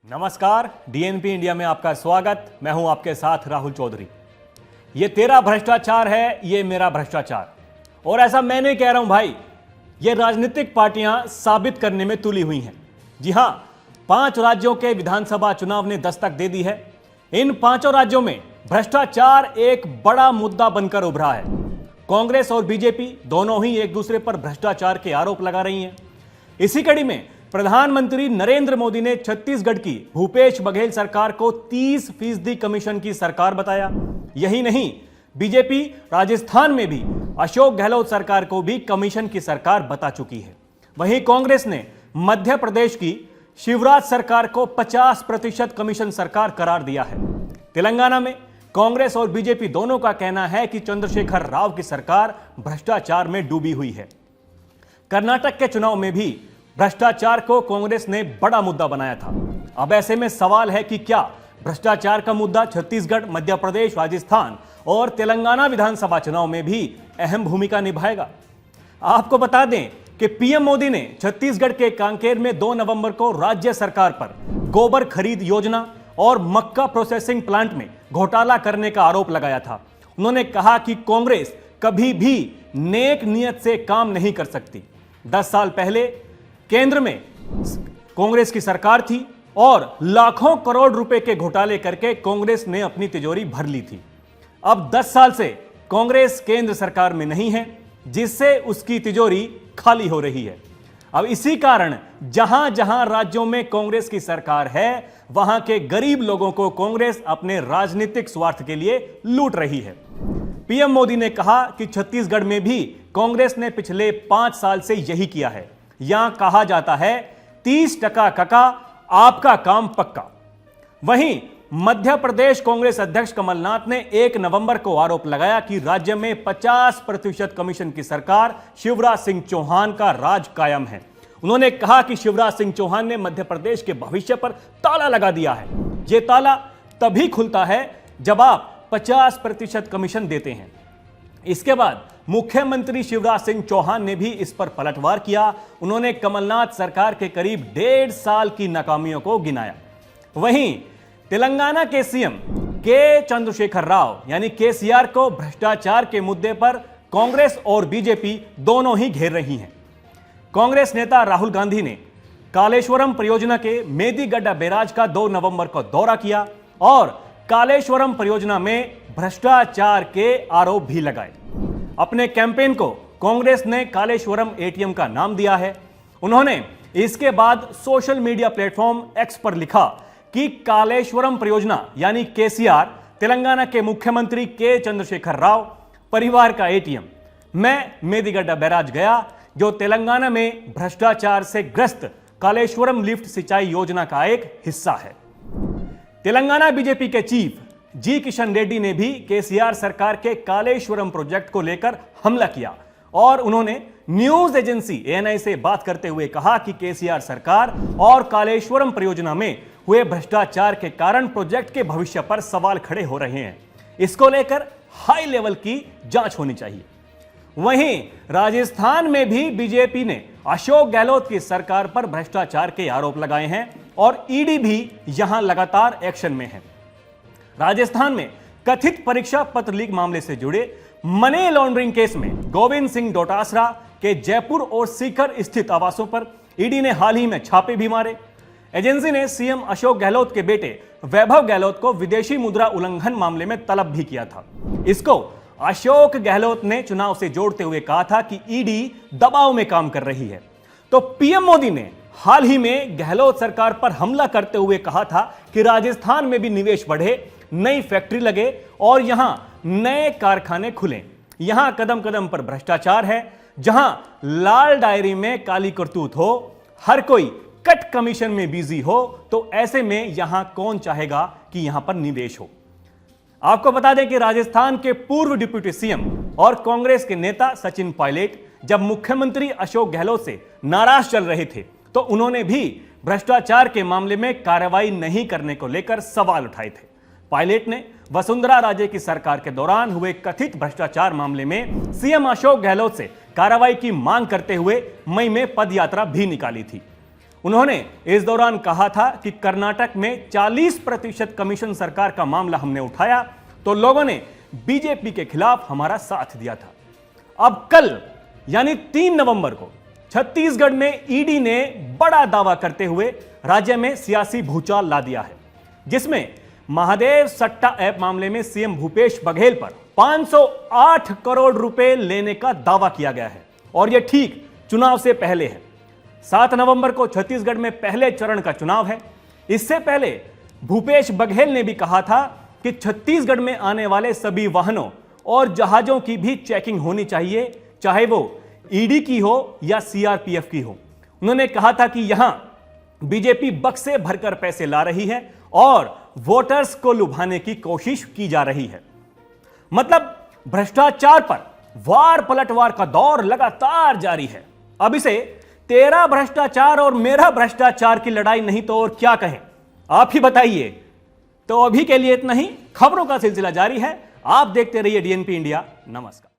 नमस्कार, DNP India में आपका स्वागत। मैं हूं आपके साथ राहुल चौधरी। ये तेरा भ्रष्टाचार है, ये मेरा भ्रष्टाचार। और ऐसा मैं नहीं कह रहा हूं भाई, ये राजनीतिक पार्टियां साबित करने में तुली हुई हैं। जी हां, 5 राज्यों के विधानसभा चुनाव ने दस्तक दे दी है। इन 5 राज्यों में भ्रष्टाचार एक बड़ा मुद्दा बनकर उभरा है। कांग्रेस और बीजेपी दोनों ही एक दूसरे पर भ्रष्टाचार के आरोप लगा रही हैं। इसी कड़ी में प्रधानमंत्री नरेंद्र मोदी ने छत्तीसगढ़ की भूपेश बघेल सरकार को 30% कमीशन की सरकार बताया। यही नहीं, बीजेपी राजस्थान में भी अशोक गहलोत सरकार को भी कमीशन की सरकार बता चुकी है। वहीं कांग्रेस ने मध्य प्रदेश की शिवराज सरकार को 50% कमीशन सरकार करार दिया है। तेलंगाना में कांग्रेस और बीजेपी दोनों का कहना है कि चंद्रशेखर राव की सरकार भ्रष्टाचार में डूबी हुई है। कर्नाटक के चुनाव में भी भ्रष्टाचार को कांग्रेस ने बड़ा मुद्दा बनाया था। अब ऐसे में सवाल है कि क्या भ्रष्टाचार का मुद्दा छत्तीसगढ़, मध्य प्रदेश, राजस्थान और तेलंगाना विधानसभा चुनाव में भी अहम भूमिका निभाएगा। आपको बता दें कि पीएम मोदी ने छत्तीसगढ़ के कांकेर में 2 नवंबर को राज्य सरकार पर गोबर खरीद योजना और मक्का प्रोसेसिंग प्लांट में घोटाला करने का आरोप लगाया था। उन्होंने कहा कि कांग्रेस कभी भी नेक नियत से काम नहीं कर सकती। 10 साल पहले केंद्र में कांग्रेस की सरकार थी और लाखों करोड़ रुपए के घोटाले करके कांग्रेस ने अपनी तिजोरी भर ली थी। अब 10 साल से कांग्रेस केंद्र सरकार में नहीं है, जिससे उसकी तिजोरी खाली हो रही है। अब इसी कारण जहां जहां राज्यों में कांग्रेस की सरकार है, वहां के गरीब लोगों को कांग्रेस अपने राजनीतिक स्वार्थ के लिए लूट रही है। पीएम मोदी ने कहा कि छत्तीसगढ़ में भी कांग्रेस ने पिछले 5 साल से यही किया है। यहां कहा जाता है 30% कका, आपका काम पक्का। वहीं मध्य प्रदेश कांग्रेस अध्यक्ष कमलनाथ ने 1 नवंबर को आरोप लगाया कि राज्य में 50% कमीशन की सरकार शिवराज सिंह चौहान का राज कायम है। उन्होंने कहा कि शिवराज सिंह चौहान ने मध्य प्रदेश के भविष्य पर ताला लगा दिया है। यह ताला तभी खुलता है जब आप 50% कमीशन देते हैं। इसके बाद मुख्यमंत्री शिवराज सिंह चौहान ने भी इस पर पलटवार किया। उन्होंने कमलनाथ सरकार के करीब 1.5 साल की नाकामियों को गिनाया। वहीं तेलंगाना के सीएम के चंद्रशेखर राव यानी केसीआर को भ्रष्टाचार के मुद्दे पर कांग्रेस और बीजेपी दोनों ही घेर रही हैं। कांग्रेस नेता राहुल गांधी ने कालेश्वरम परियोजना के मेदीगड्डा बैराज का 2 नवंबर को दौरा किया और कालेश्वरम परियोजना में भ्रष्टाचार के आरोप भी लगाए। अपने कैंपेन को कांग्रेस ने कालेश्वरम एटीएम का नाम दिया है। उन्होंने इसके बाद सोशल मीडिया प्लेटफॉर्म एक्स पर लिखा कि कालेश्वरम परियोजना यानी केसीआर तेलंगाना के मुख्यमंत्री के चंद्रशेखर राव परिवार का एटीएम। मैं मेदीगड्डा बैराज गया, जो तेलंगाना में भ्रष्टाचार से ग्रस्त कालेश्वरम लिफ्ट सिंचाई योजना का एक हिस्सा है। तेलंगाना बीजेपी के चीफ जी किशन रेड्डी ने भी केसीआर सरकार के कालेश्वरम प्रोजेक्ट को लेकर हमला किया और उन्होंने न्यूज एजेंसी एएनआई से बात करते हुए कहा कि केसीआर सरकार और कालेश्वरम परियोजना में हुए भ्रष्टाचार के कारण प्रोजेक्ट के भविष्य पर सवाल खड़े हो रहे हैं। इसको लेकर हाई लेवल की जांच होनी चाहिए। वहीं राजस्थान में भी बीजेपी ने अशोक गहलोत की सरकार पर भ्रष्टाचार के आरोप लगाए हैं और ईडी भी यहां लगातार एक्शन में है। राजस्थान में कथित परीक्षा पत्र लीक मामले से जुड़े मनी लॉन्ड्रिंग केस में गोविंद सिंह डोटासरा के जयपुर और सीकर स्थित आवासों पर ईडी ने हाल ही में छापे भी मारे। एजेंसी ने सीएम अशोक गहलोत के बेटे वैभव गहलोत को विदेशी मुद्रा उल्लंघन मामले में तलब भी किया था। इसको अशोक गहलोत ने चुनाव से जोड़ते हुए कहा था कि ईडी दबाव में काम कर रही है। तो पीएम मोदी ने हाल ही में गहलोत सरकार पर हमला करते हुए कहा था कि राजस्थान में भी निवेश बढ़े, नई फैक्ट्री लगे और यहां नए कारखाने खुलें। यहां कदम कदम पर भ्रष्टाचार है। जहां लाल डायरी में काली करतूत हो, हर कोई कट कमीशन में बिजी हो, तो ऐसे में यहां कौन चाहेगा कि यहां पर निवेश हो। आपको बता दें कि राजस्थान के पूर्व डिप्टी सीएम और कांग्रेस के नेता सचिन पायलट जब मुख्यमंत्री अशोक गहलोत से नाराज चल रहे थे, तो उन्होंने भी भ्रष्टाचार के मामले में कार्रवाई नहीं करने को लेकर सवाल उठाए थे। पायलट ने वसुंधरा राजे की सरकार के दौरान हुए कथित भ्रष्टाचार मामले में सीएम अशोक गहलोत से कार्रवाई की मांग करते हुए मई में पदयात्रा भी निकाली थी। उन्होंने इस दौरान कहा था कि कर्नाटक में 40% कमीशन सरकार का मामला हमने उठाया तो लोगों ने बीजेपी के खिलाफ हमारा साथ दिया था। अब कल यानी 3 नवंबर को छत्तीसगढ़ में ईडी ने बड़ा दावा करते हुए राज्य में सियासी भूचाल ला दिया है, जिसमें महादेव सट्टा ऐप मामले में सीएम भूपेश बघेल पर 508 करोड़ रुपए लेने का दावा किया गया है और यह ठीक चुनाव से पहले है। 7 नवंबर को छत्तीसगढ़ में पहले चरण का चुनाव है। इससे पहले भूपेश बघेल ने भी कहा था कि छत्तीसगढ़ में आने वाले सभी वाहनों और जहाजों की भी चेकिंग होनी चाहिए, चाहे वो ईडी की हो या सीआरपीएफ की हो। उन्होंने कहा था कि यहां बीजेपी बक्से भरकर पैसे ला रही है और वोटर्स को लुभाने की कोशिश की जा रही है। मतलब भ्रष्टाचार पर वार पलटवार का दौर लगातार जारी है। अब इसे तेरा भ्रष्टाचार और मेरा भ्रष्टाचार की लड़ाई नहीं तो और क्या कहें, आप ही बताइए। तो अभी के लिए इतना ही। खबरों का सिलसिला जारी है, आप देखते रहिए डीएनपी इंडिया। नमस्कार।